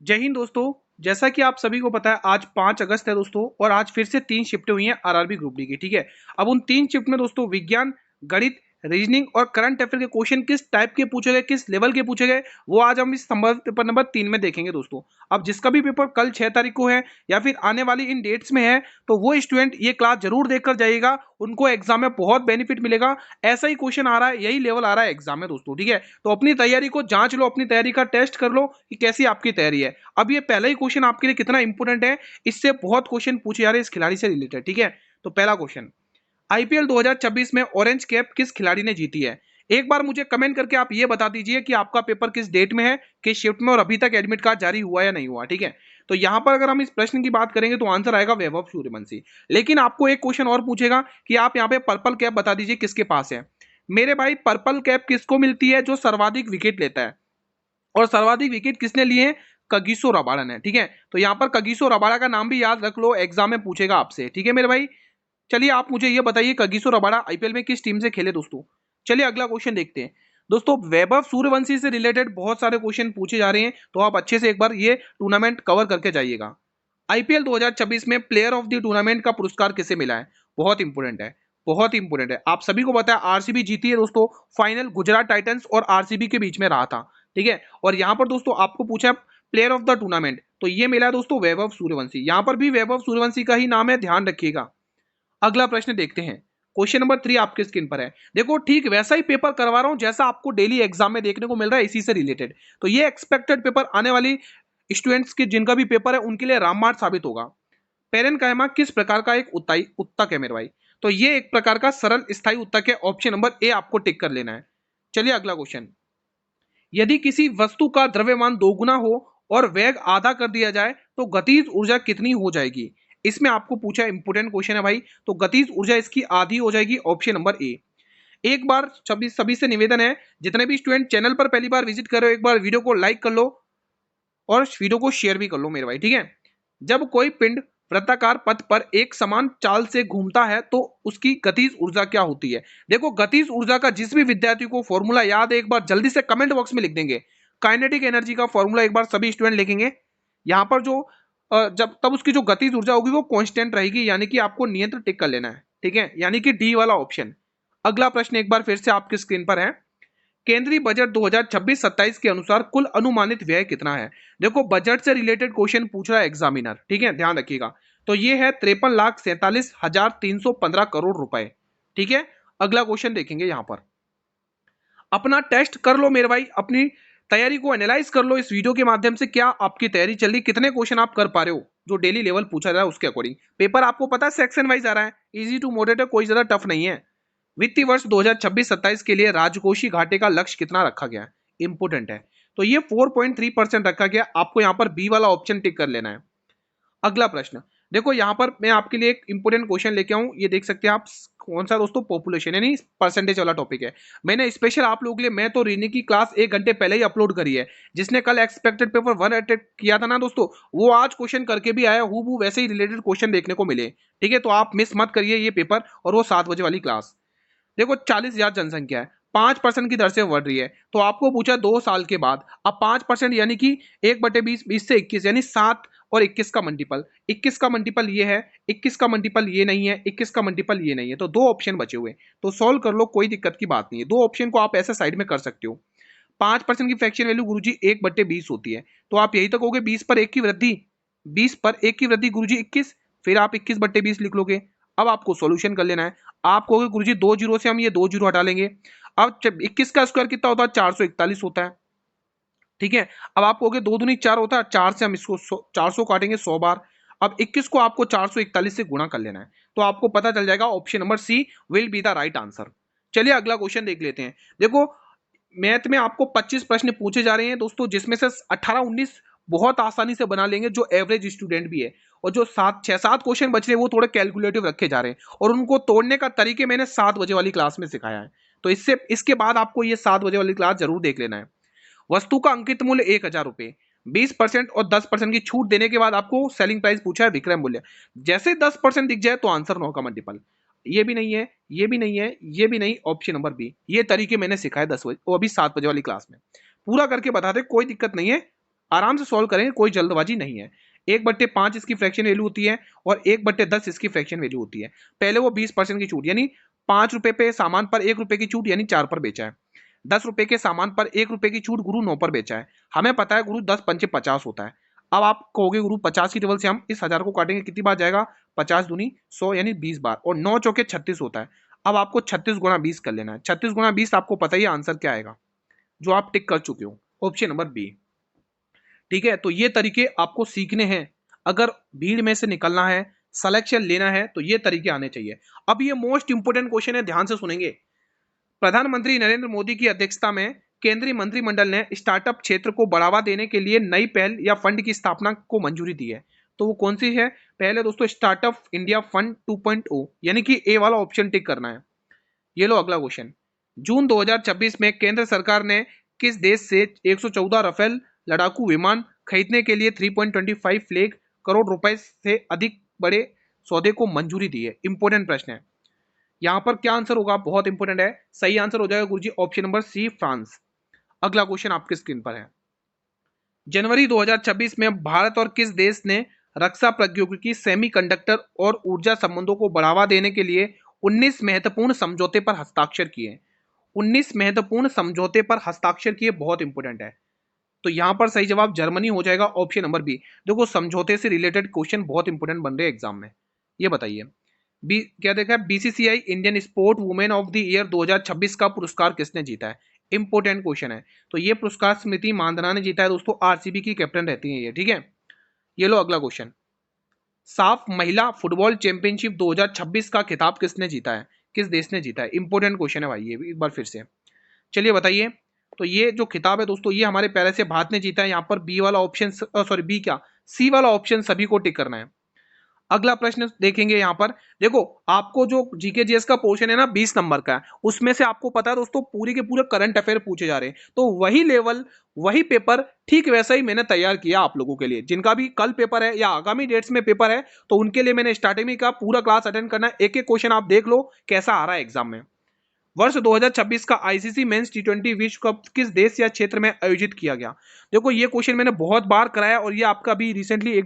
जय हिंद दोस्तों। जैसा कि आप सभी को पता है आज 5 अगस्त है दोस्तों और आज फिर से 3 शिफ्टें हुई हैं आरआरबी ग्रुप डी की। ठीक है, अब उन 3 शिफ्ट में दोस्तों विज्ञान, गणित, रीजनिंग और करंट अफेयर के क्वेश्चन किस टाइप के पूछे गए, किस लेवल के पूछे गए, वो आज हम इस संभव पेपर नंबर 3 में देखेंगे दोस्तों। अब जिसका भी पेपर कल 6 तारीख को है या फिर आने वाली इन डेट्स में है, तो वो स्टूडेंट ये क्लास जरूर देखकर जाइएगा, उनको एग्जाम में बहुत बेनिफिट मिलेगा। ऐसा ही क्वेश्चन आ रहा है, यही लेवल आ रहा है एग्जाम में दोस्तों। ठीक है, तो अपनी तैयारी को जांच लो, अपनी तैयारी का टेस्ट कर लो कि कैसी आपकी तैयारी है। अब ये पहला ही क्वेश्चन आपके लिए कितना इंपॉर्टेंट है, इससे बहुत क्वेश्चन पूछे जा रहे हैं इस खिलाड़ी से रिलेटेड। ठीक है, तो पहला क्वेश्चन, आईपीएल 2026 में ऑरेंज कैप किस खिलाड़ी ने जीती है? एक बार मुझे कमेंट करके आप ये बता दीजिए कि आपका पेपर किस डेट में है, किस शिफ्ट में, और अभी तक एडमिट कार्ड जारी हुआ या नहीं हुआ। ठीक है, तो यहां पर अगर हम इस प्रश्न की बात करेंगे तो आंसर आएगा वैभव सूर्यवंशी। लेकिन आपको एक क्वेश्चन और पूछेगा कि आप यहाँ पे पर्पल कैप बता दीजिए किसके पास है। मेरे भाई, पर्पल कैप किसको मिलती है? जो सर्वाधिक विकेट लेता है, और सर्वाधिक विकेट किसने लिए हैं? कगिसो रबाडा ने। ठीक है, तो यहाँ पर कगिसो रबाडा का नाम भी याद रख लो, एग्जाम में पूछेगा आपसे। ठीक है मेरे भाई, चलिए आप मुझे ये बताइए कगिसो रबाडा आईपीएल में किस टीम से खेले दोस्तों। चलिए अगला क्वेश्चन देखते हैं दोस्तों। वैभव सूर्यवंशी से रिलेटेड बहुत सारे क्वेश्चन पूछे जा रहे हैं, तो आप अच्छे से एक बार ये टूर्नामेंट कवर करके जाइएगा। आईपीएल 2026 में प्लेयर ऑफ द टूर्नामेंट का पुरस्कार किसे मिला है? बहुत इंपॉर्टेंट है, बहुत इंपॉर्टेंट है। आप सभी को पता है आरसीबी जीती है दोस्तों। फाइनल गुजरात टाइटंस और आरसीबी के बीच में रहा था। ठीक है, और यहाँ पर दोस्तों आपको पूछा प्लेयर ऑफ द टूर्नामेंट, तो ये मिला है दोस्तों वैभव सूर्यवंशी। यहाँ पर भी वैभव सूर्यवंशी का ही नाम है, ध्यान रखिएगा। अगला प्रश्न देखते हैं, क्वेश्चन नंबर 3 आपके स्क्रीन पर है। देखो ठीक वैसा ही पेपर करवा रहा हूं जैसा आपको डेली एग्जाम में देखने को मिल रहा है, इसी से रिलेटेड। तो ये एक्सपेक्टेड पेपर आने वाली स्टूडेंट्स के जिनका भी पेपर है उनके लिए रामबाण साबित होगा। पेरेनकाइमा किस प्रकार का एक उत्तक है मेरे भाई? तो ये एक प्रकार का सरल स्थायी उत्तक है। ऑप्शन नंबर ए आपको टिक कर लेना है। चलिए अगला क्वेश्चन, यदि किसी वस्तु का द्रव्यमान दोगुना हो और वेग आधा कर दिया जाए तो गतिज ऊर्जा कितनी हो जाएगी? इसमें आपको पूछा, इंपोर्टेंट क्वेश्चन है भाई। तो गतिज ऊर्जा इसकी आधी हो जाएगी, ऑप्शन नंबर ए। एक बार सभी सभी से निवेदन है, जितने भी स्टूडेंट चैनल पर पहली बार विजिट कर रहे हो, एक बार वीडियो को लाइक कर लो और वीडियो को शेयर भी कर लो मेरे भाई। ठीक है, जब कोई पिंड वृत्ताकार पथ पर एक समान चाल से घूमता है तो उसकी गतिज ऊर्जा क्या होती है? देखो गतिज ऊर्जा का जिस भी विद्यार्थी को फॉर्मूला याद है, एक बार जल्दी से कमेंट बॉक्स में लिख देंगे। काइनेटिक एनर्जी का फॉर्मूला एक बार सभी स्टूडेंट लिखेंगे। यहाँ पर जो जब तब उसकी जो गतिज ऊर्जा होगी वो कांस्टेंट रहेगी, यानी कि आपको नियंत्रण टिक कर लेना है। ठीक है, यानी कि डी वाला ऑप्शन। अगला प्रश्न एक बार फिर से आपकी स्क्रीन पर है, केंद्रीय बजट 2026-27 के अनुसार कुल अनुमानित व्यय कितना है? देखो बजट से रिलेटेड क्वेश्चन पूछ रहा है एग्जामिनर। ठीक है, ध्यान रखिएगा। तो ये है 53,47,315 करोड़ रुपए। ठीक है, अगला क्वेश्चन देखेंगे। यहां पर अपना टेस्ट कर लो मेरे भाई, अपनी तैयारी को एनालाइज कर लो इस वीडियो के माध्यम से। क्या आपकी तैयारी चल रही, कितने क्वेश्चन आप कर पा रहे हो जो डेली लेवल पूछा जा रहा है उसके अकॉर्डिंग। पेपर आपको पता है सेक्शन वाइज आ रहा है, इजी टू मॉडरेट है, कोई ज्यादा टफ नहीं है। वित्तीय वर्ष 2026-27 के लिए राजकोषीय घाटे का लक्ष्य कितना रखा गया है? इंपोर्टेंट है। तो ये 4.3% रखा गया। आपको यहाँ पर बी वाला ऑप्शन टिक कर लेना है। अगला प्रश्न देखो, यहाँ पर मैं आपके लिए एक इंपोर्टेंट क्वेश्चन लेके आऊं, ये देख सकते हैं आप। कौन सा दोस्तों? पॉपुलेशन यानी परसेंटेज वाला टॉपिक है। मैंने स्पेशल आप लोगों के लिए मैं तो रीनी की क्लास 1 घंटे पहले ही अपलोड करी है। जिसने कल एक्सपेक्टेड पेपर 1 अटेम्प्ट किया था ना दोस्तों, वो आज क्वेश्चन करके भी आया, हूबहू वैसे ही रिलेटेड क्वेश्चन देखने को मिले। ठीक है, तो आप मिस मत करिए ये पेपर, और वो 7 बजे वाली क्लास। देखो 40,000 जनसंख्या है, 5% की दर से बढ़ रही है। तो आपको पूछा 2 साल के बाद, अब 5% यानी कि 1/20, 20 से 21 यानी 7 और 21 का मल्टीपल। 21 का मल्टीपल ये है, 21 का मल्टीपल ये नहीं है, 21 का मल्टीपल ये नहीं है। तो 2 ऑप्शन बचे हुए, तो सॉल्व कर लो, कोई दिक्कत की बात नहीं है। 2 ऑप्शन को आप ऐसे साइड में कर सकते हो। 5% की फ्रैक्शन वैल्यू गुरुजी 1/20 होती है, तो आप यही तक कहोगे 20 पर 1 की वृद्धि, 20 पर 1 की वृद्धि गुरुजी 21, फिर आप 21/20 लिख लोगे। अब आपको सॉल्यूशन कर लेना है। आप कहोगे गुरुजी 2 जीरो से हम ये 2 जीरो हटा लेंगे। अब 21 का स्क्वायर कितना होता है? 441 होता है। ठीक है, अब आप कहोगे 2 दूनी 4 होता है, 4 से हम इसको 400 काटेंगे 100 बार। अब 21 को आपको 441 से गुणा कर लेना है, तो आपको पता चल जाएगा option number C will be the right answer. चलिए अगला क्वेश्चन देख लेते हैं। देखो मैथ में आपको 25 प्रश्न पूछे जा रहे हैं दोस्तों, जिसमें से 18-19 बहुत आसानी से बना लेंगे जो एवरेज स्टूडेंट भी है, और जो 6-7 क्वेश्चन बच रहे हैं वो थोड़े कैलकुलेटिव रखे जा रहे हैं, और उनको तोड़ने का तरीके मैंने 7 बजे वाली क्लास में सिखाया है। तो इसके बाद आपको ये 7 बजे वाली क्लास जरूर देख लेना है। वस्तु का अंकित मूल्य 1,000 रुपए, 20% और 10% की छूट देने के बाद आपको सेलिंग प्राइस पूछा है, विक्रय मूल्य। जैसे 10% दिख जाए तो आंसर 9 का मल्टीपल। ये भी नहीं है, ये भी नहीं है, ये भी नहीं, ऑप्शन नंबर बी। ये तरीके मैंने सिखाए 10 बजे, वो अभी 7 बजे वाली क्लास में। पूरा करके बता दे, कोई दिक्कत नहीं है। आराम से सॉल्व करेंगे, कोई जल्दबाजी नहीं है। 1/5 इसकी फ्रैक्शन वैल्यू होती है और 1/10 इसकी फ्रैक्शन वैल्यू होती है। पहले वो 20% की छूट, यानी 5 रुपए पे सामान पर 1 रुपए की छूट, यानी 4 पर बेचा है। 10 रुपए के सामान पर 1 रुपए की छूट गुरु 9 पर बेचा है। हमें पता है गुरु 10 पंचे 50 होता है। अब आप कहोगे गुरु 50 की टेबल से हम इस 1000 को काटेंगे, कितनी बार जाएगा? 50 दूनी 100 यानी 20 बार, और 9 चौके 36 होता है। अब आपको 36 गुणा 20 कर लेना है। 36 गुणा 20 आपको पता ही आंसर क्या आएगा, जो आप टिक कर चुके हो, ऑप्शन नंबर बी। ठीक है, तो ये तरीके आपको सीखने हैं। अगर भीड़ में से निकलना है, सिलेक्शन लेना है, तो ये तरीके आने चाहिए। अब ये मोस्ट इंपोर्टेंट क्वेश्चन है, ध्यान से सुनेंगे। प्रधानमंत्री नरेंद्र मोदी की अध्यक्षता में केंद्रीय मंत्रिमंडल ने स्टार्टअप क्षेत्र को बढ़ावा देने के लिए नई पहल या फंड की स्थापना को मंजूरी दी है। तो वो कौन सी है? पहले दोस्तों स्टार्टअप इंडिया फंड 2.0, यानी कि ए वाला ऑप्शन टिक करना है। ये लो अगला क्वेश्चन। जून 2026 में केंद्र सरकार ने किस देश से 114 राफेल लड़ाकू विमान खरीदने के लिए 3.25 लाख करोड़ रुपए से अधिक बड़े सौदे को मंजूरी दी है? इंपोर्टेंट प्रश्न है। यहां पर क्या आंसर होगा? बहुत इंपोर्टेंट है। सही आंसर हो जाएगा गुरुजी ऑप्शन नंबर सी, फ्रांस। अगला क्वेश्चन आपके स्क्रीन पर है। जनवरी 2026 में भारत और किस देश ने रक्षा प्रौद्योगिकी, सेमीकंडक्टर और ऊर्जा संबंधों को बढ़ावा देने के लिए 19 महत्वपूर्ण समझौते पर हस्ताक्षर किए? 19 महत्वपूर्ण समझौते पर हस्ताक्षर किए, बहुत इंपोर्टेंट है। तो यहां पर सही जवाब जर्मनी हो जाएगा, ऑप्शन नंबर बी। देखो समझौते से रिलेटेड क्वेश्चन बहुत इंपोर्टेंट बन रहे हैं एग्जाम में। ये बताइए बी क्या देखा है? BCCI Indian sport women of the year 2026 का पुरस्कार किसने जीता है? इंपोर्टेंट क्वेश्चन है। तो ये पुरस्कार स्मृति मांधाना ने जीता है दोस्तों, आरसीबी की कैप्टन रहती है ये। ठीक है, ये लो अगला क्वेश्चन। साफ महिला फुटबॉल चैंपियनशिप 2026 का खिताब किसने जीता है? किस देश ने जीता है? इंपोर्टेंट क्वेश्चन है भाई, ये भी एक बार फिर से। चलिए बताइए। तो ये जो खिताब है दोस्तों, ये हमारे पहले से भारत ने जीता है। यहाँ पर बी वाला ऑप्शन, सॉरी बी क्या, सी वाला ऑप्शन सभी को टिक करना है। अगला प्रश्न देखेंगे। यहाँ पर देखो, आपको जो जीके जीएस का पोर्शन है ना 20 नंबर का है, उसमें से आपको पता है दोस्तों पूरी के पूरे करंट अफेयर पूछे जा रहे हैं। तो वही लेवल, वही पेपर ठीक वैसा ही मैंने तैयार किया आप लोगों के लिए। जिनका भी कल पेपर है या आगामी डेट्स में पेपर है, तो उनके लिए मैंने स्टार्टिंग में कहा पूरा क्लास अटेंड करना है। एक एक क्वेश्चन आप देख लो कैसा आ रहा है एग्जाम में। वर्ष 2026 का आईसीसी मेंस टी20 विश्व कप किस देश या क्षेत्र में आयोजित किया गया? देखो ये क्वेश्चन मैंने बहुत बार कराया और ये आपका भी रिसेंटली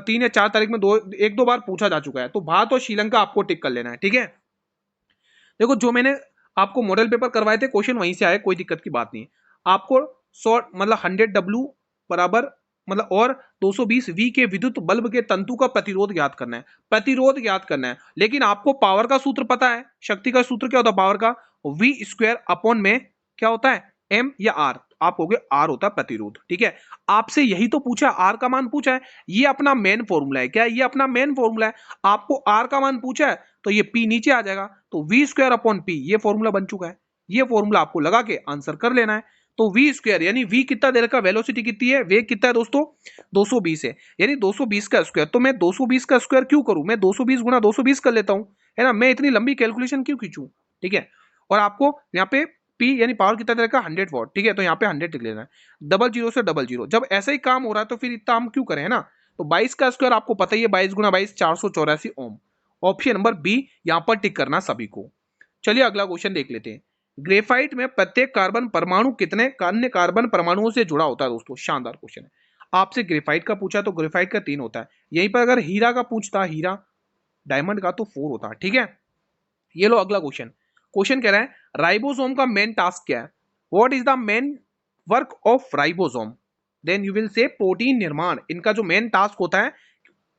3 या 4 तारीख में एक दो बार पूछा जा चुका है। तो भारत और श्रीलंका आपको टिक कर लेना है। ठीक है, देखो जो मैंने आपको मॉडल पेपर करवाए थे क्वेश्चन वहीं से आए, कोई दिक्कत की बात नहीं। आपको 100 मतलब 100 W बराबर मतलब और 220 V के विद्युत बल्ब के तंतु का प्रतिरोध ज्ञात करना है। प्रतिरोध ज्ञात करना है, लेकिन आपको पावर का सूत्र पता है। शक्ति का सूत्र क्या होता है पावर का? V स्क्वायर अपॉन में क्या होता है? M या R। आप होगे R होता है प्रतिरोध। ठीक है, आपसे यही तो पूछा, R का मान पूछा है। ये अपना मेन फॉर्मूला है। क्या ये अपना मेन फॉर्मूला है? आपको R का मान पूछा है तो ये P नीचे आ जाएगा, तो V स्क्वायर अपॉन P ये फॉर्मूला बन चुका है। ये फॉर्मूला आपको लगा के आंसर कर लेना है। तो V स्क्वायर यानी V कितना दे रखा, वेलोसिटी कितनी है, वेग कितना है दोस्तों? 220 है, यानी 220 का स्क्वायर। तो मैं 220 का स्क्वायर क्यों करूं? मैं 220 गुणा 220 कर लेता हूं, है ना। मैं इतनी लंबी कैलकुलेशन क्यों खींचूं? ठीक है, और आपको यहाँ पे P यानी पावर कितना दे रखा, 100 वॉट। ठीक है, तो यहाँ पे 100 लिख लेना है। 00 से 00, जब ऐसा ही काम हो रहा है तो फिर इतना हम क्यों करें, है ना। तो 22 का स्क्वायर आपको पता ही है, 22 गुणा 22 484 ओम। ऑप्शन नंबर बी यहाँ पर टिक करना सभी को। चलिए अगला क्वेश्चन देख लेते हैं। ग्रेफाइट में प्रत्येक कार्बन परमाणु कितने अन्य कार्बन परमाणुओं से जुड़ा होता है दोस्तों? शानदार क्वेश्चन है। आपसे ग्रेफाइट का पूछा तो ग्रेफाइट का 3 होता है। यहीं पर अगर हीरा का पूछता, हीरा डायमंड का, तो 4 होता है। ठीक है, ये लो अगला क्वेश्चन। क्वेश्चन कह रहा है राइबोसोम का मेन टास्क क्या है? What is the main work of ribosome? Then you will say protein निर्माण। इनका जो मेन टास्क होता है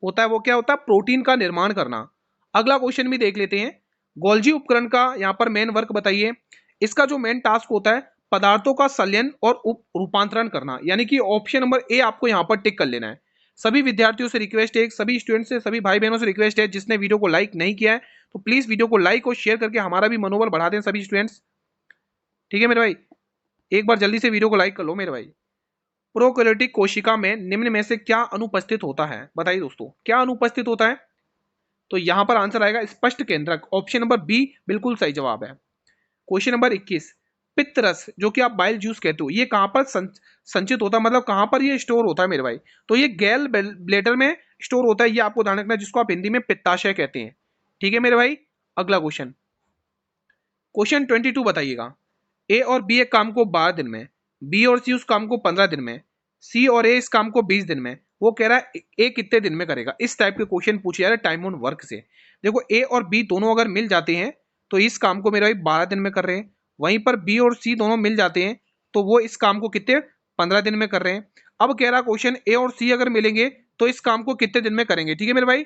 वो क्या होता है? प्रोटीन का निर्माण करना। अगला क्वेश्चन भी देख लेते हैं। गोल्जी उपकरण का यहाँ पर मेन वर्क बताइए। इसका जो मेन टास्क होता है पदार्थों का संलयन और रूपांतरण करना, यानी कि ऑप्शन नंबर ए आपको यहाँ पर टिक कर लेना है। सभी विद्यार्थियों से रिक्वेस्ट है, सभी स्टूडेंट से, सभी भाई बहनों से रिक्वेस्ट है, जिसने वीडियो को लाइक नहीं किया है तो प्लीज वीडियो को लाइक और शेयर करके हमारा भी मनोबल बढ़ा दें सभी स्टूडेंट्स। ठीक है मेरे भाई, एक बार जल्दी से वीडियो को लाइक कर लो मेरे भाई। प्रोकैरियोटिक कोशिका में निम्न में से क्या अनुपस्थित होता है? बताइए दोस्तों, क्या अनुपस्थित होता है? तो यहां पर आंसर आएगा स्पष्ट केंद्रक। ऑप्शन नंबर बी बिल्कुल सही जवाब है। Question number 21। पित्तरस जो कि आप बाइल जूस कहते हो, ये कहां पर संचित होता है, मतलब कहां पर ये स्टोर होता है मेरे भाई? तो ये गैल ब्लेडर में स्टोर होता है। ये आपको ध्यान रखना है, जिसको आप हिंदी में पित्ताशय कहते हैं। ठीक है मेरे भाई, अगला क्वेश्चन। क्वेश्चन 22 बताइएगा। ए और बी एक काम को 12 दिन में, बी और सी उस काम को 15 दिन में, सी और ए इस काम को 20 दिन में, वो कह रहा है ए कितने दिन में करेगा। इस टाइप के क्वेश्चन पूछे जा रहे हैं टाइम ऑन वर्क से। देखो ए और बी दोनों अगर मिल जाते हैं तो इस काम को मेरे भाई 12 दिन में कर रहे हैं, वहीं पर बी और सी दोनों मिल जाते हैं तो वो इस काम को कितने 15 दिन में कर रहे हैं। अब कह रहा क्वेश्चन ए और सी अगर मिलेंगे तो इस काम को कितने दिन में करेंगे। ठीक है मेरे भाई,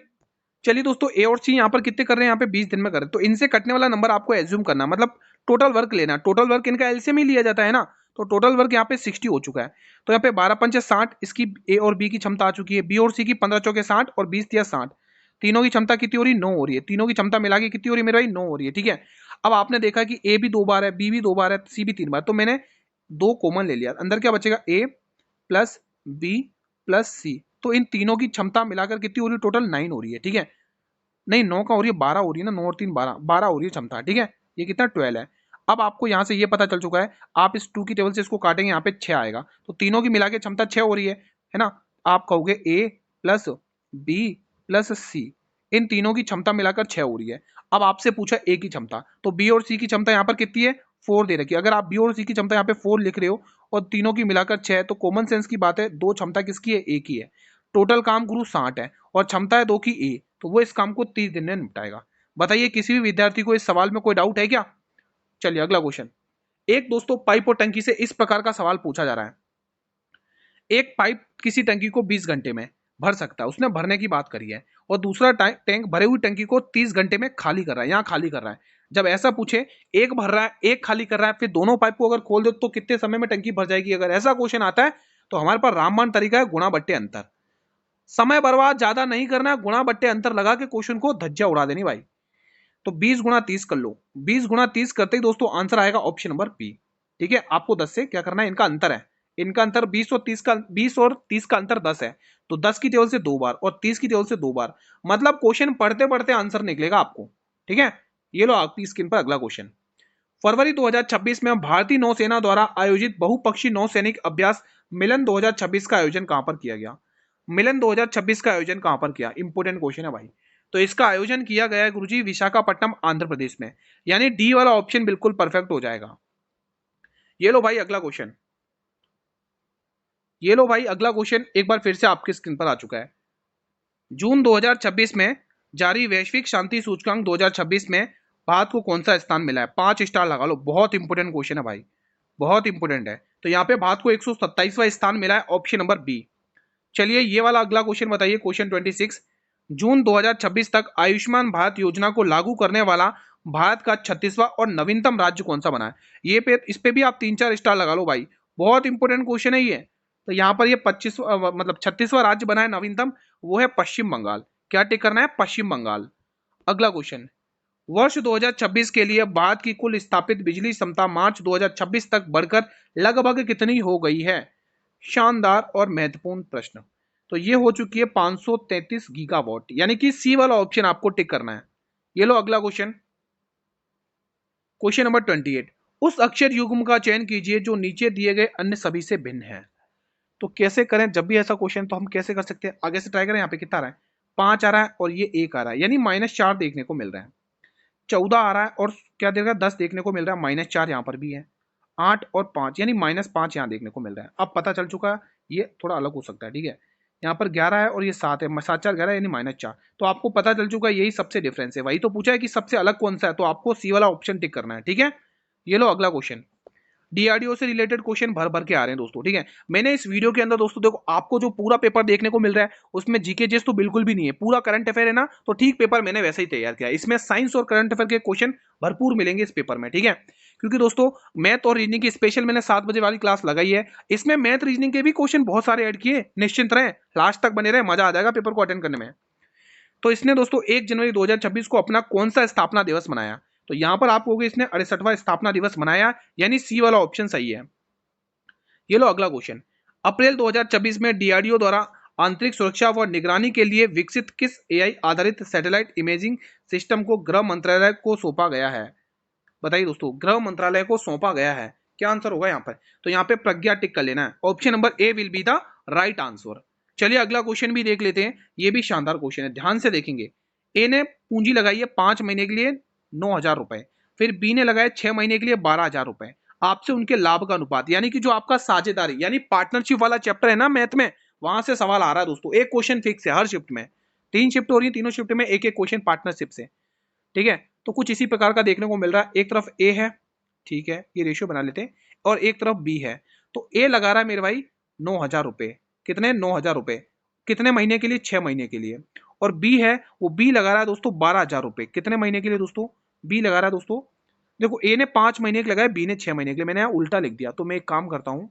चलिए दोस्तों ए और सी यहाँ पर कितने कर रहे हैं, यहाँ पे 20 दिन में कर रहे हैं, तो इनसे कटने वाला नंबर आपको एज्यूम करना, मतलब टोटल वर्क लेना। टोटल वर्क इनका एलसीएम ही लिया जाता है ना, तो टोटल वर्क यहाँ पे 60 हो चुका है। तो यहाँ पे 12 पंचे 60, इसकी ए और बी की क्षमता आ चुकी है, बी और सी की 15 चौके 60 और 20 तिया 60, तीनों की क्षमता कितनी हो रही है, 9 हो रही है। तीनों की क्षमता मिला के कितनी हो रही है मेरे भाई, 9 हो रही है। ठीक है, अब आपने देखा कि ए भी 2 बार है, बी भी 2 बार है, सी भी 3 बार, तो मैंने 2 कॉमन ले लिया, अंदर क्या बचेगा, ए प्लस बी प्लस सी, तो इन तीनों की क्षमता मिलाकर कितनी हो रही है, टोटल 9 हो रही है। ठीक है, नहीं 9 का हो रही है, 12 हो रही है ना, 9 और 3 12, 12 हो रही है क्षमता। ठीक है, ये कितना 12 है। अब आपको यहाँ से ये पता चल चुका है, आप इस 2 की टेबल से इसको काटेंगे, यहाँ पे 6 आएगा, तो तीनों की मिला के क्षमता 6 हो रही है ना। आप कहोगे ए प्लस बी प्लस सी, इन तीनों की क्षमता मिलाकर 6 हो रही है। अब आपसे पूछा ए की क्षमता, तो बी और सी की क्षमता यहाँ पर कितनी है, 4 दे रखी है। अगर आप बी और सी की क्षमता यहाँ पे 4 लिख रहे हो और तीनों की मिलाकर 6, तो कॉमन सेंस की बात है, दो क्षमता किसकी है, ए की है। टोटल काम गुरु 60 है और क्षमता है 2 की ए, तो वो इस काम को 30 दिन में निपटाएगा। बताइए किसी भी विद्यार्थी को इस सवाल में कोई डाउट है क्या। चलिए अगला क्वेश्चन। एक दोस्तों पाइप और टंकी से इस प्रकार का सवाल पूछा जा रहा है, एक पाइप किसी टंकी को 20 घंटे में भर सकता है, उसने भरने की बात करी है, और दूसरा टैंक भरे हुई टंकी को 30 घंटे में खाली कर रहा है, यहाँ खाली कर रहा है। जब ऐसा पूछे, एक भर रहा है एक खाली कर रहा है, फिर दोनों पाइप को अगर खोल दो तो कितने समय में टंकी भर जाएगी, अगर ऐसा क्वेश्चन आता है तो हमारे पास रामबाण तरीका है, गुणा बट्टे अंतर। समय बर्बाद ज्यादा नहीं करना, गुणा बट्टे अंतर लगा के क्वेश्चन को धज्जियां उड़ा देनी भाई। तो 20 गुणा 30 कर लो, 20 गुणा 30 करते ही दोस्तों आंसर आएगा ऑप्शन नंबर बी। ठीक है, आपको 10 से क्या करना है, इनका अंतर है, इनका अंतर 20 और 30 का, 20 और 30 का अंतर 10 है, तो 10 की टेबल से 2 बार और 30 की टेबल से 2 बार, मतलब क्वेश्चन पढ़ते पढ़ते आंसर निकलेगा आपको। ठीक है, ये लो आपकी स्क्रीन पर अगला क्वेश्चन। फरवरी 2026 में भारतीय नौसेना द्वारा आयोजित बहुपक्षीय नौसैनिक अभ्यास मिलन 2026 का आयोजन कहां पर किया गया। मिलन 2026 का आयोजन कहां पर किया, इंपोर्टेंट क्वेश्चन है भाई। तो इसका आयोजन किया गया है गुरुजी विशाखापट्टनम आंध्र प्रदेश में, यानी डी वाला ऑप्शन बिल्कुल परफेक्ट हो जाएगा। ये लो भाई अगला क्वेश्चन, ये लो भाई अगला क्वेश्चन एक बार फिर से आपकी स्क्रीन पर आ चुका है। जून 2026 में जारी वैश्विक शांति सूचकांक 2026 में भारत को कौन सा स्थान मिला है, 5 स्टार लगा लो, बहुत इंपोर्टेंट क्वेश्चन है भाई, बहुत इंपोर्टेंट है। तो यहाँ पे भारत को 127वां स्थान मिला है, ऑप्शन नंबर बी। चलिए ये वाला अगला क्वेश्चन बताइए, क्वेश्चन 26। जून 2026 तक आयुष्मान भारत योजना को लागू करने वाला भारत का 36वां और नवीनतम राज्य कौन सा बना है। ये पे इस पे भी आप 3-4 स्टार लगा लो भाई, बहुत इंपोर्टेंट क्वेश्चन है ये। तो यहाँ पर ये 25 मतलब 36वां राज्य बना है नवीनतम, वो है पश्चिम बंगाल। क्या टिक करना है, पश्चिम बंगाल। अगला क्वेश्चन, वर्ष 2026 के लिए भारत की कुल स्थापित बिजली क्षमता मार्च 2026 तक बढ़कर लगभग कितनी हो गई है। शानदार और महत्वपूर्ण प्रश्न। तो ये हो चुकी है 533 गीगावाट, यानी कि सी वाला ऑप्शन आपको टिक करना है। ये लो अगला क्वेश्चन, क्वेश्चन नंबर 28। उस अक्षर युग्म का चयन कीजिए जो नीचे दिए गए अन्य सभी से भिन्न है। तो कैसे करें, जब भी ऐसा क्वेश्चन तो हम कैसे कर सकते हैं, आगे से ट्राई करें। यहाँ पे कितना आ रहा है, 5 आ रहा है और ये 1 आ रहा है, यानी -4 देखने को मिल रहा है। 14 आ रहा है और क्या देगा, 10 देखने को मिल रहा है, -4 यहाँ पर भी है। 8 और 5 यानी -5 यहाँ देखने को मिल रहा है। अब पता चल चुका है, ये थोड़ा अलग हो सकता है। ठीक है, यहाँ पर 11 है और ये 7 है, 7 4 11 यानी -4, तो आपको पता चल चुका है यही सबसे डिफरेंस है। वही तो पूछा है कि सबसे अलग कौन सा है, तो आपको सी वाला ऑप्शन टिक करना है। ठीक है, ये लो अगला क्वेश्चन। डीआरडीओ से रिलेटेड क्वेश्चन भर भर के आ रहे हैं दोस्तों। ठीक है, मैंने इस वीडियो के अंदर दोस्तों देखो आपको जो पूरा पेपर देखने को मिल रहा है उसमें जीके जेस तो बिल्कुल भी नहीं है, पूरा करंट अफेयर है ना, तो ठीक पेपर मैंने वैसे ही तैयार किया है। इसमें साइंस और करंट अफेयर के क्वेश्चन भरपूर मिलेंगे इस पेपर में। ठीक है, क्योंकि दोस्तों मैथ और रीजनिंग की स्पेशल मैंने 7 बजे वाली क्लास लगाई है, इसमें मैथ रीजनिंग के भी क्वेश्चन बहुत सारे ऐड किए। निश्चिंत रहे, लास्ट तक बने रहे, मजा आ जाएगा पेपर को अटेंड करने में। तो इसने दोस्तों 1 जनवरी 2026 को अपना कौन सा स्थापना दिवस मनाया। तो यहां पर आप कहोगे इसने 68वां स्थापना दिवस मनाया, यानी सी वाला ऑप्शन सही है। ये लो अगला क्वेश्चन। अप्रैल 2026 में डीआरडीओ द्वारा आंतरिक सुरक्षा व निगरानी के लिए विकसित किस एआई आधारित सैटेलाइट इमेजिंग सिस्टम को गृह मंत्रालय को सौंपा गया है। बताइए दोस्तों, गृह मंत्रालय को सौंपा गया है, क्या आंसर होगा यहाँ पर। तो यहाँ पे प्रज्ञा टिक कर लेना है, option number A will be the right answer. चलिए अगला क्वेश्चन भी देख लेते हैं, ये भी शानदार क्वेश्चन है, ध्यान से देखेंगे। ए ने पूंजी लगाई है 5 महीने के लिए 9,000 रुपए, फिर बी ने लगाए 6 महीने के लिए 12,000 रुपए। आपसे उनके लाभ का अनुपात, यानी कि जो आपका साझेदारी यानी पार्टनरशिप वाला चैप्टर है ना मैथ में, वहां से सवाल आ रहा है दोस्तों। एक क्वेश्चन फिक्स है हर शिफ्ट में, 3 शिफ्ट हो रही है, तीनों शिफ्ट में एक एक क्वेश्चन पार्टनरशिप से, ठीक है। तो कुछ इसी प्रकार का देखने को मिल रहा है। एक तरफ ए है, ठीक है, ये रेशियो बना लेते हैं, और एक तरफ बी है। तो ए लगा रहा है मेरे भाई 9,000 रुपए, कितने 9,000 रुपए, कितने महीने के लिए, 6 महीने के लिए। और बी है, वो बी लगा रहा है दोस्तों 12,000 रुपए, कितने महीने के लिए दोस्तों, बी लगा रहा है दोस्तों। देखो ए ने 5 महीने के लगाया, बी ने 6 महीने के लिए, मैंने यहाँ उल्टा लिख दिया। तो मैं एक काम करता हूँ,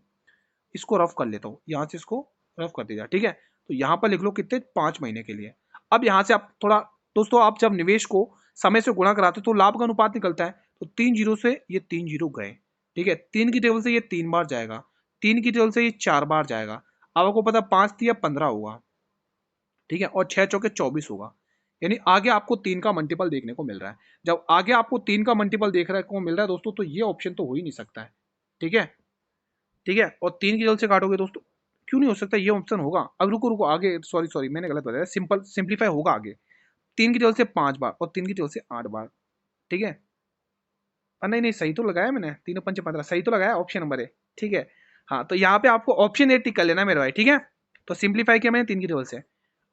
इसको रफ कर लेता हूँ, यहाँ से इसको रफ कर दिया, ठीक है। तो यहाँ पर लिख लो कितने, 5 महीने के लिए। अब यहाँ से आप थोड़ा दोस्तों, आप जब निवेश को समय से गुणा कराते हो तो लाभ का अनुपात निकलता है। तो 3 जीरो से ये 3 जीरो गए, ठीक है। 3 की टेबल से ये 3 बार जाएगा, 3 की टेबल से ये 4 बार जाएगा। अब आपको पता 5 दिया 15 होगा, ठीक है, और 6 चौके 24 होगा। यानी आगे आपको 3 का मल्टीपल देखने को मिल रहा है। जब आगे आपको 3 का मल्टीपल देखने को मिल रहा है दोस्तों, तो ये ऑप्शन तो हो ही नहीं सकता है, ठीक है, ठीक है। और 3 की टेबल से काटोगे दोस्तों, क्यों नहीं हो सकता, ये ऑप्शन होगा। अब रुको रुको आगे, सॉरी सॉरी मैंने गलत बताया, सिंपल सिंप्लीफाई होगा आगे। 3 की टेबल से 5 बार और 3 की टेबल से 8 बार, ठीक है। नहीं नहीं, सही तो लगाया मैंने, 3 पंचे 15 सही तो लगाया, ऑप्शन नंबर ए, ठीक है। हाँ, तो यहाँ पे आपको ऑप्शन ए टिक कर लेना मेरे भाई, ठीक है। तो सिंप्लीफाई किया मैंने 3 की टेबल से।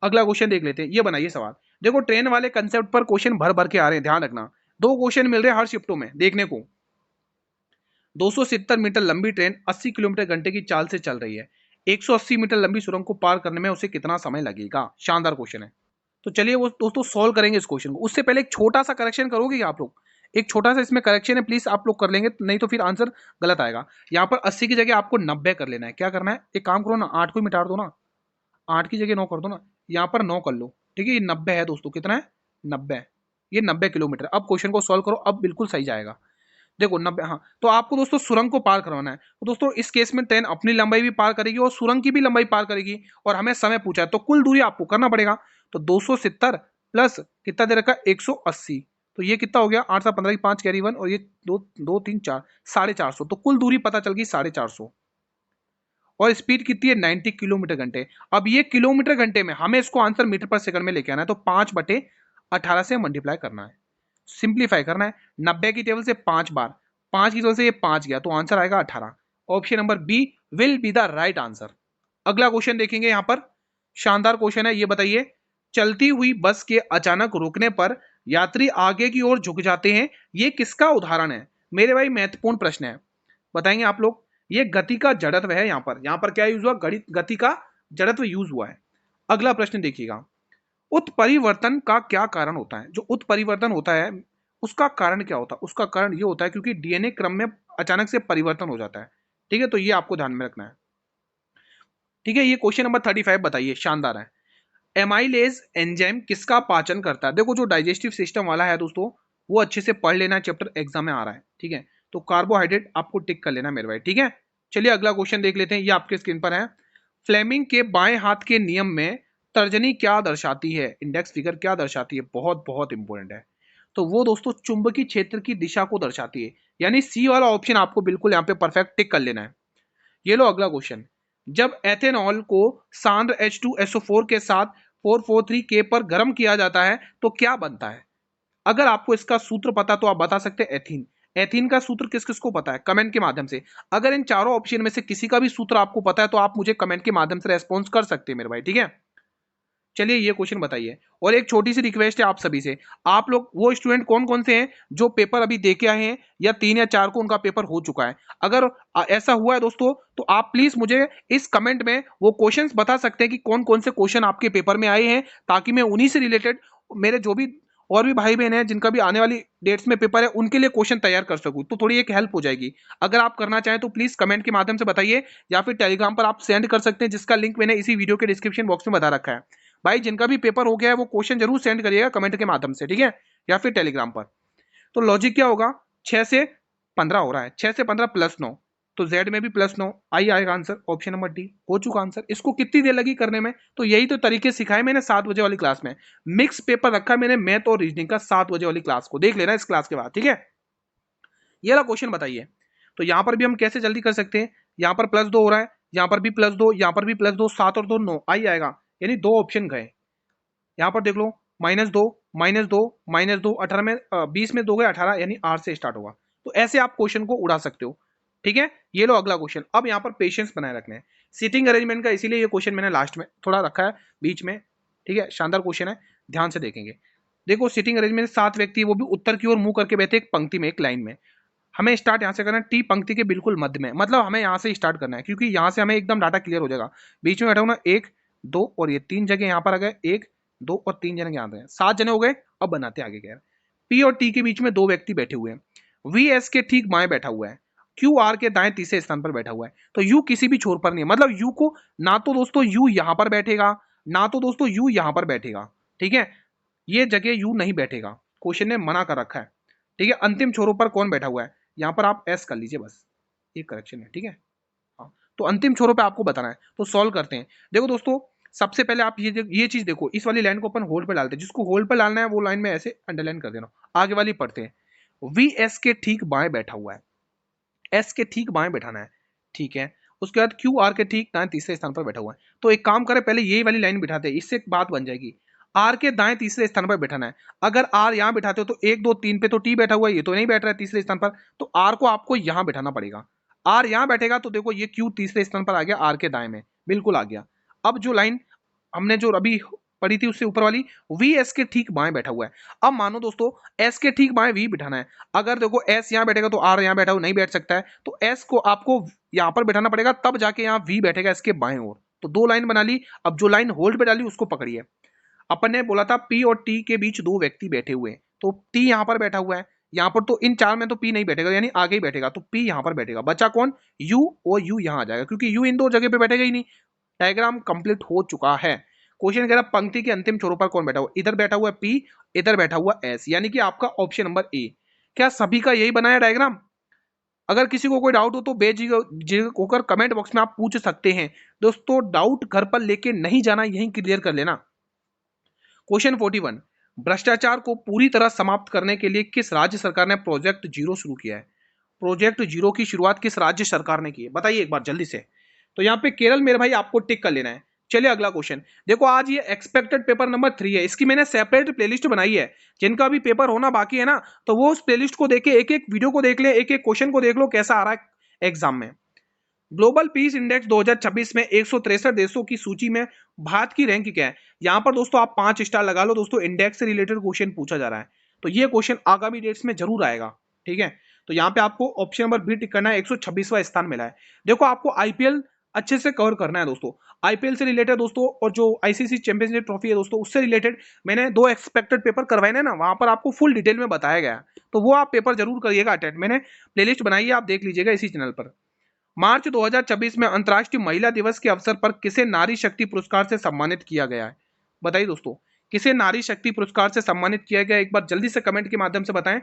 अगला क्वेश्चन देख लेते हैं, ये बनाइए सवाल। देखो ट्रेन वाले कंसेप्ट पर क्वेश्चन भर भर के आ रहे हैं, ध्यान रखना। 2 क्वेश्चन मिल रहे हैं हर शिफ्टों में देखने को। 270 मीटर लंबी ट्रेन 80 किलोमीटर घंटे की चाल से चल रही है। 180 मीटर लंबी सुरंग को पार करने में उसे कितना समय लगेगा? शानदार क्वेश्चन है। तो चलिए वो दोस्तों सॉल्व करेंगे इस क्वेश्चन को। उससे पहले एक छोटा सा करेक्शन करोगे आप लोग, एक छोटा सा इसमें करेक्शन है, प्लीज आप लोग कर लेंगे, नहीं तो फिर आंसर गलत आएगा। यहाँ पर 80 की जगह आपको 90 कर लेना है। क्या करना है, एक काम करो ना, 8 को मिटा दो ना, 8 की जगह 9 कर दो ना, यहाँ पर 9 कर लो, ठीक है। ये 90 है दोस्तों, कितना है 90, ये 90 किलोमीटर। अब क्वेश्चन को सॉल्व करो, अब बिल्कुल सही जाएगा। देखो 90, हाँ, तो आपको दोस्तों सुरंग को पार करवाना है। तो दोस्तों इस केस में ट्रेन अपनी लंबाई भी पार करेगी और सुरंग की भी लंबाई पार करेगी, और हमें समय पूछा है, तो कुल दूरी आपको करना पड़ेगा। तो 270 प्लस कितना दे रखा, 180, तो ये कितना हो गया, 8 7 15 की 5 कैरी 1, और ये 2 2 3 4 450। तो कुल दूरी पता चल गई 450, और स्पीड कितनी है 90 किलोमीटर घंटे। अब ये किलोमीटर घंटे में हमें इसको आंसर मीटर पर सेकंड में लेके आना है, तो 5/18 से मल्टीप्लाई करना है, सिंप्लीफाई करना है। 90 की टेबल से 5 बार, 5 की टेबल से ये 5 गया, तो आंसर आएगा 18। Option number B will be the right answer. अगला क्वेश्चन देखेंगे यहाँ पर, शानदार क्वेश्चन है, ये बताइए। चलती हुई बस के अचानक रुकने पर यात्री आगे की ओर झुक जाते हैं, ये किसका उदाहरण है? मेरे भाई महत्वपूर्ण प्रश्न है, बताएंगे आप लोग। ये गति का जड़त्व है, यहाँ पर क्या यूज हुआ, गति का जड़त्व यूज हुआ है। अगला प्रश्न देखिएगा, उत्परिवर्तन का क्या कारण होता है? जो उत्परिवर्तन होता है उसका कारण क्या होता है? उसका कारण ये होता है क्योंकि डीएनए क्रम में अचानक से परिवर्तन हो जाता है, ठीक है। तो ये आपको ध्यान में रखना है, ठीक है। ये क्वेश्चन नंबर 35 बताइए, शानदार है। एमाइलेज एंजाइम किसका पाचन करता है? देखो जो डाइजेस्टिव सिस्टम वाला है दोस्तों, वो अच्छे से पढ़ लेना, चैप्टर एग्जाम में आ रहा है, ठीक है। तो कार्बोहाइड्रेट आपको टिक कर लेना मेरे भाई, ठीक है। चलिए अगला क्वेश्चन देख लेते हैं, ये आपके स्क्रीन पर है। फ्लेमिंग के बाएं हाथ के नियम में तर्जनी क्या दर्शाती है? इंडेक्स फिगर क्या दर्शाती है? बहुत बहुत इंपॉर्टेंट है। तो वो दोस्तों चुंबकीय क्षेत्र की दिशा को दर्शाती है, यानी सी वाला ऑप्शन आपको बिल्कुल यहाँ पे परफेक्ट टिक कर लेना है। ये लो अगला क्वेश्चन, जब एथेनॉल को सांद्र H2SO4 के साथ 443K पर गर्म किया जाता है तो क्या बनता है? अगर आपको इसका सूत्र पता तो आप बता सकते हैं एथीन। एथीन का सूत्र किस किस को पता है, कमेंट के माध्यम से। अगर इन चारों ऑप्शन में से किसी का भी सूत्र आपको पता है तो आप मुझे कमेंट के माध्यम से रेस्पॉन्स कर सकते हैं मेरे भाई, ठीक है। चलिए ये क्वेश्चन बताइए, और एक छोटी सी रिक्वेस्ट है आप सभी से, आप लोग वो स्टूडेंट कौन कौन से हैं जो पेपर अभी दे के आए हैं, या 3 या 4 को उनका पेपर हो चुका है? अगर ऐसा हुआ है दोस्तों, तो आप प्लीज मुझे इस कमेंट में वो क्वेश्चंस बता सकते हैं कि कौन कौन से क्वेश्चन आपके पेपर में आए हैं, ताकि मैं उन्हीं से रिलेटेड मेरे जो भी और भी भाई बहन हैं जिनका भी आने वाली डेट्स में पेपर है, उनके लिए क्वेश्चन तैयार कर सकूं, तो थोड़ी एक हेल्प हो जाएगी। अगर आप करना चाहें तो प्लीज कमेंट के माध्यम से बताइए, या फिर टेलीग्राम पर आप सेंड कर सकते हैं, जिसका लिंक मैंने इसी वीडियो के डिस्क्रिप्शन बॉक्स में बता रखा है। भाई जिनका भी पेपर हो गया है वो क्वेश्चन जरूर सेंड करिएगा कमेंट के माध्यम से, ठीक है, या फिर टेलीग्राम पर। तो लॉजिक क्या होगा, 6 से 15 हो रहा है, 6 से 15 प्लस 9, तो जेड में भी प्लस 9 आई आएगा आंसर, ऑप्शन नंबर डी हो चुका आंसर। इसको कितनी देर लगी करने में, तो यही तो तरीके सिखाए मैंने 7 बजे वाली क्लास में। मिक्स पेपर रखा मैंने मैथ और रीजनिंग का 7 बजे वाली क्लास को देख लेना इस क्लास के बाद, ठीक है। ये वाला क्वेश्चन बताइए। तो यहां पर भी हम कैसे जल्दी कर सकते हैं, यहां पर प्लस 2 हो रहा है, यहां पर भी प्लस 2, यहां पर भी प्लस 2, 7 और 2 9 आई आएगा, यानी 2 ऑप्शन गए। यहाँ पर देख लो, -2 -2 -2 18 में 20 में 2 गए 18, यानी 8 से स्टार्ट होगा। तो ऐसे आप क्वेश्चन को उड़ा सकते हो। ठीक है, ये लो अगला क्वेश्चन। अब यहाँ पर पेशेंस बनाए रखना है सीटिंग अरेंजमेंट का, इसीलिए ये क्वेश्चन मैंने लास्ट में थोड़ा रखा है बीच में। ठीक है, शानदार क्वेश्चन है, ध्यान से देखेंगे। देखो सीटिंग अरेंजमेंट 7 व्यक्ति, वो भी उत्तर की ओर मुंह करके बैठे एक पंक्ति में, एक लाइन में। हमें स्टार्ट यहाँ से करना है टी पंक्ति के बिल्कुल मध्य में, मतलब हमें यहाँ से स्टार्ट करना है, क्योंकि यहाँ से हमें एकदम डाटा क्लियर हो जाएगा। बीच में बैठा हूँ ना, 1 2 और ये 3 जगह यहाँ पर आ गए, 1 2 और 3 जने यहाँ पे 7 जने हो गए। अब बनाते हैं आगे क्या है। पी और टी के बीच में 2 व्यक्ति बैठे हुए हैं। वी एस के ठीक बाएं बैठा हुआ है। क्यू आर के दाएं तीसरे स्थान पर बैठा हुआ है। तो यू किसी भी छोर पर नहीं है, मतलब यू को ना तो दोस्तों यू यहाँ पर बैठेगा, ना तो दोस्तों यू यहाँ पर बैठेगा। ठीक है, ये जगह यू नहीं बैठेगा, क्वेश्चन ने मना कर रखा है। ठीक है, अंतिम छोरों पर कौन बैठा हुआ है, यहाँ पर आप एस कर लीजिए, बस एक करेक्शन है। ठीक है, हाँ, तो अंतिम छोरों पे आपको बताना है, तो सॉल्व करते हैं। देखो दोस्तों, सबसे पहले आप ये चीज देखो, इस वाली लाइन को अपन होल्ड पे डालते हैं, जिसको होल्ड पे डालना है वो लाइन में ऐसे अंडरलाइन कर देना। आगे वाली पढ़ते हैं। वी एस के ठीक बाएं बैठा हुआ है, एस के ठीक बाएं बैठाना है। ठीक है, उसके बाद क्यू आर के ठीक दाएं तीसरे स्थान पर बैठा हुआ है। तो एक काम करें, पहले यही वाली लाइन बिठाते हैं, इससे एक बात बन जाएगी। आर के दाएं तीसरे स्थान पर बैठाना है। अगर आर यहां बिठाते हो तो 1 2 3 पे तो टी बैठा हुआ है, ये तो नहीं बैठ रहा है तीसरे स्थान पर, तो आर को आपको यहां बैठाना पड़ेगा। आर यहां बैठेगा तो देखो ये क्यू तीसरे स्थान पर आ गया, आर के दाएं में बिल्कुल आ गया। अब जो लाइन हमने जो अभी पढ़ी थी उससे ऊपर वाली, वी एस के ठीक बाएं बैठा हुआ है। अब मानो दोस्तों एस के ठीक बाएं वी बिठाना है। अगर देखो एस यहां बैठेगा तो आर यहां बैठा हुआ नहीं बैठ सकता है, तो एस को आपको यहां पर बैठाना पड़ेगा, तब जाके यहां वी बैठेगा इसके बाएं ओर। तो 2 लाइन बना ली। अब जो लाइन होल्ड पे डाली उसको पकड़िए। अपन ने बोला था पी और टी के बीच 2 व्यक्ति बैठे हुए हैं, तो टी यहां पर बैठा हुआ है। यहां पर तो इन 4 में तो पी नहीं बैठेगा, यानी आगे ही बैठेगा, तो पी यहां पर बैठेगा। बचा कौन, यू, और यू यहां आ जाएगा, क्योंकि यू इन 2 जगह पे बैठेगा ही नहीं। डायग्राम कंप्लीट हो चुका है। क्वेश्चन कह रहा पंक्ति के अंतिम छोरों पर कौन बैठा हुआ, इधर बैठा हुआ है पी, इधर बैठा हुआ एस, यानी कि आपका ऑप्शन नंबर ए। क्या सभी का यही बनाया डायग्राम? अगर किसी को कोई डाउट हो तो बेझिझक होकर कमेंट बॉक्स में आप पूछ सकते हैं। दोस्तों डाउट घर पर लेके नहीं जाना, यही क्लियर कर लेना। क्वेश्चन 41, भ्रष्टाचार को पूरी तरह समाप्त करने के लिए किस राज्य सरकार ने प्रोजेक्ट जीरो शुरू किया है? प्रोजेक्ट जीरो की शुरुआत किस राज्य सरकार ने की है, बताइए एक बार जल्दी से। तो यहाँ पे केरल मेरे भाई आपको टिक कर लेना है। चलिए अगला क्वेश्चन देखो, आज ये एक्सपेक्टेड पेपर नंबर 3 है, इसकी मैंने सेपरेट प्लेलिस्ट बनाई है। जिनका भी पेपर होना बाकी है ना, तो वो उस प्लेलिस्ट को देखे, एक एक वीडियो को देख ले, एक एक क्वेश्चन को देख लो कैसा आ रहा है एग्जाम में। ग्लोबल पीस इंडेक्स 2026 में 163 देशों की सूची में भारत की रैंक क्या है? यहां पर दोस्तों आप 5 स्टार लगा लो दोस्तों, इंडेक्स से रिलेटेड क्वेश्चन पूछा जा रहा है, तो ये क्वेश्चन आगामी डेट्स में जरूर आएगा। ठीक है, तो यहाँ पे आपको ऑप्शन नंबर बी टिक करना है, 126वां स्थान मिला है। देखो आपको आईपीएल अच्छे से कवर करना है दोस्तों, आईपीएल से रिलेटेड दोस्तों, और जो आईसीसी चैंपियनशिप ट्रॉफी है दोस्तों उससे रिलेटेड मैंने 2 एक्सपेक्टेड पेपर करवाए ना, वहां पर आपको फुल डिटेल में बताया गया है, तो वो आप पेपर जरूर करिएगा अटेंड। मैंने प्लेलिस्ट बनाई है, आप देख लीजिएगा इसी चैनल पर। मार्च 2026 में अंतर्राष्ट्रीय महिला दिवस के अवसर पर किसे नारी शक्ति पुरस्कार से सम्मानित किया गया है? बताइए दोस्तों, किसे नारी शक्ति पुरस्कार से सम्मानित किया गया, एक बार जल्दी से कमेंट के माध्यम से बताएं।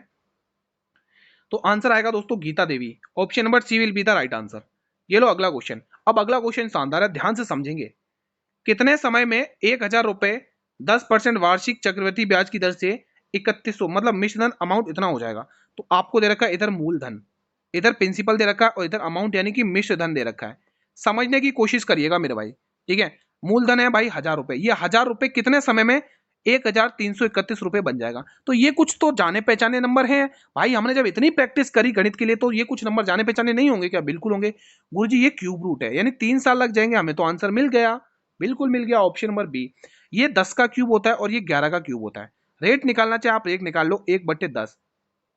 तो आंसर आएगा दोस्तों Gita Devi, option number C will be the right answer. ये लो अगला क्वेश्चन। अब अगला क्वेश्चन शानदार है, ध्यान से समझेंगे। कितने समय में 1000 रुपए 10% वार्षिक चक्रवृद्धि ब्याज की दर से 3100, मतलब मिश्र धन अमाउंट इतना हो जाएगा। तो आपको दे रखा है इधर मूलधन, इधर प्रिंसिपल दे रखा है, और इधर अमाउंट यानी कि मिश्र धन दे रखा है। समझने की कोशिश करिएगा मेरे भाई। ठीक है, मूलधन है भाई 1000 रुपए, ये 1000 रुपए कितने समय में 1331 रुपए बन जाएगा। तो ये कुछ तो जाने पहचाने नंबर हैं भाई, हमने जब इतनी प्रैक्टिस करी गणित के लिए, तो ये कुछ नंबर जाने पहचाने नहीं होंगे क्या? बिल्कुल होंगे गुरुजी, ये क्यूब रूट है, यानी 3 साल लग जाएंगे हमें, तो आंसर मिल गया, बिल्कुल मिल गया, ऑप्शन नंबर बी। ये 10 का क्यूब होता है और ये 11 का क्यूब होता है। रेट निकालना चाहे आप रेट निकाल लो, 1/10,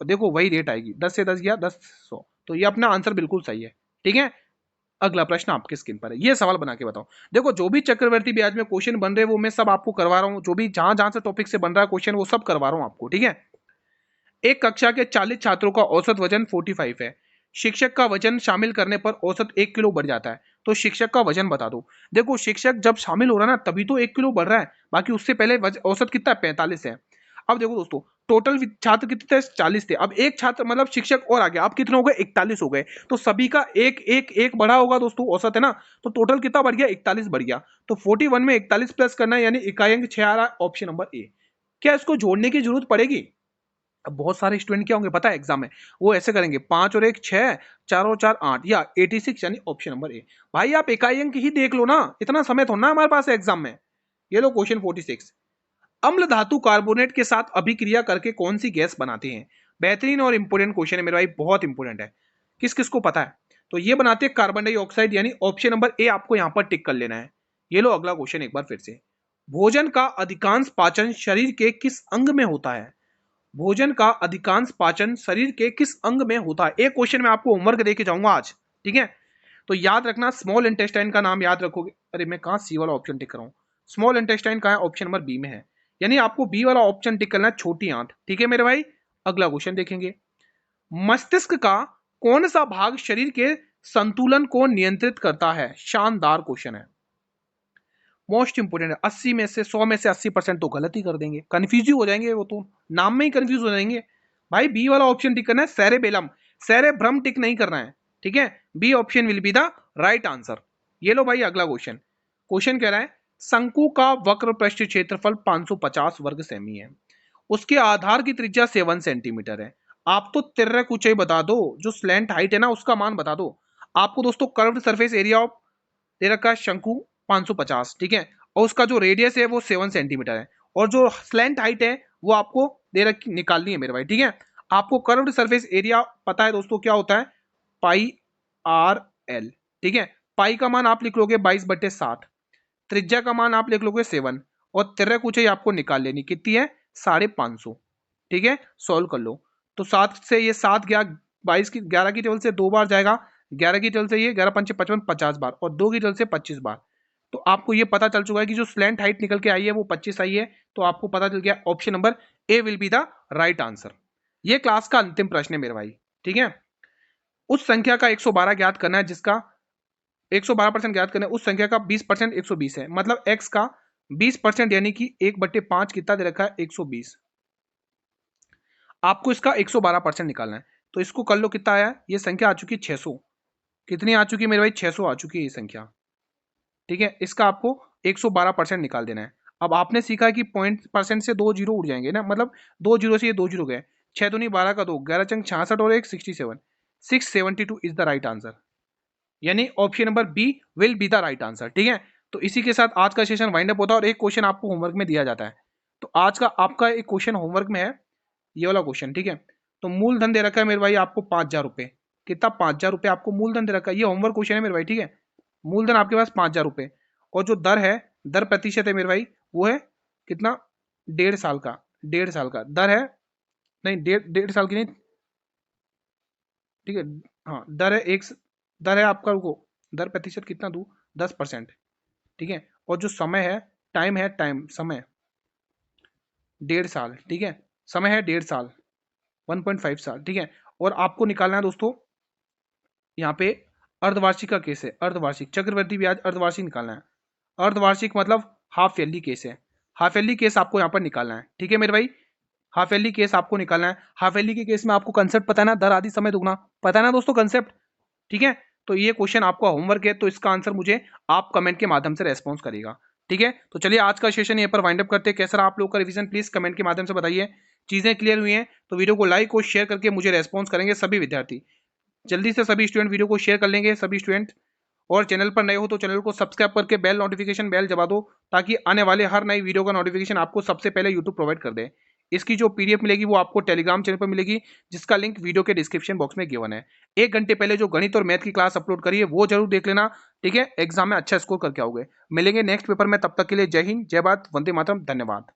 और देखो वही रेट आएगी, 10 से 10 गया 10, तो ये अपना आंसर बिल्कुल सही है। ठीक है, अगला प्रश्न आपके स्क्रीन पर है, ये सवाल बना के बताओ। देखो जो भी चक्रवर्ती ब्याज में क्वेश्चन बन रहे हैं वो मैं सब आपको करवा रहा हूँ, जो भी जहां जहां से टॉपिक से बन रहा है क्वेश्चन वो सब करवा रहा हूँ आपको। ठीक है, एक कक्षा के 40 छात्रों का औसत वजन 45 है। शिक्षक का वजन शामिल करने पर औसत 1 किलो बढ़ जाता है, तो शिक्षक का वजन बता दो। देखो शिक्षक जब शामिल हो रहा है ना तभी तो 1 किलो बढ़ रहा है, बाकी उससे पहले औसत कितना है, 45 है। अब देखो दोस्तों, टोटल छात्र कितने थे, 40 थे। अब एक छात्र मतलब शिक्षक और आ गया, अब कितने हो गए, 41 हो गए। तो सभी का एक एक एक बढ़ा होगा दोस्तों, औसत है ना, तो टोटल कितना बढ़ गया, 41 बढ़ गया। तो 41 में 41 प्लस करना है, यानी इकाई अंक 6 आ रहा है, ऑप्शन नंबर ए। क्या इसको जोड़ने की जरूरत पड़ेगी? अब बहुत सारे स्टूडेंट क्या होंगे पता है एग्जाम में, वो ऐसे करेंगे 5 और 1 6, 4 और 4 8, या 86, यानी ऑप्शन नंबर ए। भाई आप इकाई अंक ही देख लो ना, इतना समय थोड़ा ना हमारे पास है एग्जाम में। ये लो क्वेश्चन 46, अम्ल धातु कार्बोनेट के साथ अभिक्रिया करके कौन सी गैस बनाते हैं? बेहतरीन और इंपोर्टेंट क्वेश्चन है मेरे भाई, बहुत इंपोर्टेंट है। किस किस को पता है? तो ये बनाते हैं कार्बन डाइऑक्साइड, यानी ऑप्शन नंबर ए आपको यहां पर टिक कर लेना है। ये लो अगला क्वेश्चन एक बार फिर से, भोजन का अधिकांश पाचन शरीर के किस अंग में होता है? भोजन का अधिकांश पाचन शरीर के किस अंग में होता है? एक क्वेश्चन में आपको होमवर्क दे के जाऊंगा आज, ठीक है? तो याद रखना, स्मॉल इंटेस्टाइन का नाम याद रखोगे। अरे मैं कहां सी वाला ऑप्शन टिक कर रहा हूं, स्मॉल इंटेस्टाइन कहां है? ऑप्शन नंबर बी में है, यानी आपको बी वाला ऑप्शन टिक करना है, छोटी आंत, ठीक है मेरे भाई। अगला क्वेश्चन देखेंगे, मस्तिष्क का कौन सा भाग शरीर के संतुलन को नियंत्रित करता है? शानदार क्वेश्चन है, मोस्ट इंपोर्टेंट है। 80 में से 100 में से 80% तो गलत ही कर देंगे, कंफ्यूज ही हो जाएंगे, वो तो नाम में ही कंफ्यूज हो जाएंगे। भाई बी वाला ऑप्शन टिक करना है, सेरेबेलम, सेरेब्रम टिक नहीं करना है, ठीक है? B option will be the right answer. ये लो भाई अगला क्वेश्चन, क्वेश्चन कह रहा है शंकु का वक्र पृष्ठ क्षेत्रफल 550 वर्ग सेमी है, उसके आधार की त्रिज्या 7 सेंटीमीटर है। आप तो तिर्रक ऊंचाई बता दो, जो स्लैंट हाइट है ना उसका मान बता दो। आपको दोस्तों कर्व्ड सरफेस एरिया ऑफ दे रखा है शंकु 550, ठीक है, और उसका जो रेडियस है वो 7 सेंटीमीटर है, और जो स्लैंट हाइट है वो आपको दे रखी निकालनी है मेरे भाई, ठीक है? आपको कर्व्ड सरफेस एरिया पता है दोस्तों क्या होता है? पाई आर एल, ठीक है? पाई का मान आप लिख लोगे 22/7, त्रिज्या का मान आप लिख लोगे 7, और तिर्यक ऊंचाई आपको निकाल लेनी, कितनी है? 550, ठीक है? सॉल्व कर लो। तो 7 से ये 7 गया, 22 की 11 की टेबल से 2 बार जाएगा, 11 की टेबल से ये 11 पंचे 55, 50 बार, और 2 की टेबल से 25 बार। तो आपको ये पता चल चुका है कि जो स्लैंट हाइट निकल के आई है वो 25 आई है। तो आपको पता चल गया option number A will be the right answer. ये क्लास का अंतिम प्रश्न है मेरे भाई, ठीक है? उस संख्या का 112 ज्ञात करना है जिसका 112% ज्ञात करना है, उस संख्या का 20% 120 है, मतलब x का 20% यानी कि 1/5 कितना दे रखा है? 120। आपको इसका 112% निकालना है, तो इसको कर लो, कितना आया? ये संख्या आ चुकी है 600। कितनी आ चुकी है मेरे भाई? 600 आ चुकी है ये संख्या, ठीक है? इसका आपको 112% निकाल देना है। अब आपने सीखा कि पॉइंट परसेंट से 2 जीरो उड़ जाएंगे ना, मतलब 2 जीरो से ये 2 जीरो गए, 6 दूनी 12 का 2, 11 चंग 66 और 1 67, 672 इज द राइट आंसर, यानी option number B will be the right answer, ठीक है? तो इसी के साथ आज का सेशन वाइंड अप होता है, और एक क्वेश्चन आपको होमवर्क में दिया जाता है। तो आज का आपका एक क्वेश्चन होमवर्क में है, ये वाला क्वेश्चन, ठीक है? तो मूलधन दे रखा है मेरे भाई आपको 5,000 रुपये, कितना? 5,000 रुपये आपको मूलधन दे रखा है, ये होमवर्क क्वेश्चन है मेरे भाई, ठीक है? मूलधन आपके पास 5,000 रुपये, और जो दर है, दर प्रतिशत है मेरे भाई, वो है कितना? 1.5 साल का, 1.5 साल का दर है, नहीं 1.5 साल की नहीं, ठीक है? हाँ दर है दर है आपका, रुको, दर प्रतिशत कितना दूँ? 10%, ठीक है? और जो समय है, टाइम है, टाइम समय 1.5 साल, ठीक है? समय है 1.5 साल, 1.5 साल, ठीक है? और आपको निकालना है दोस्तों यहाँ पे अर्धवार्षिक का केस है, अर्धवार्षिक चक्रवृद्धि ब्याज अर्धवार्षिक निकालना है। अर्धवार्षिक मतलब हाफ ईयरली केस है, हाफ ईयरली केस आपको यहाँ पर निकालना है, ठीक है मेरे भाई? हाफ ईयरली केस आपको निकालना है। हाफ ईयरली के केस में आपको कंसेप्ट पता है ना, दर आदि समय दुगना, पता है ना दोस्तों कंसेप्ट, ठीक है? तो ये क्वेश्चन आपका होमवर्क है, तो इसका आंसर मुझे आप कमेंट के माध्यम से रेस्पॉन्स करेगा, ठीक है? तो चलिए आज का सेशन यहाँ पर वाइंड अप करते हैं। कैसा रहा आप लोग का रिवीजन, प्लीज कमेंट के माध्यम से बताइए। चीजें क्लियर हुई हैं तो वीडियो को लाइक और शेयर करके मुझे रेस्पॉन्स करेंगे सभी विद्यार्थी। जल्दी से सभी स्टूडेंट वीडियो को शेयर कर लेंगे सभी स्टूडेंट, और चैनल पर नए हो तो चैनल को सब्सक्राइब करके बेल नोटिफिकेशन बेल दबा दो, ताकि आने वाले हर नई वीडियो का नोटिफिकेशन आपको सबसे पहले यूट्यूब प्रोवाइड कर दे। इसकी जो पीडीएफ मिलेगी वो आपको टेलीग्राम चैनल पर मिलेगी, जिसका लिंक वीडियो के डिस्क्रिप्शन बॉक्स में गिवन है। 1 घंटे पहले जो गणित और मैथ की क्लास अपलोड करी है वो जरूर देख लेना, ठीक है? एग्जाम में अच्छा स्कोर करके आओगे। मिलेंगे नेक्स्ट पेपर में, तब तक के लिए जय हिंद, जय भारत, वंदे मातरम, धन्यवाद।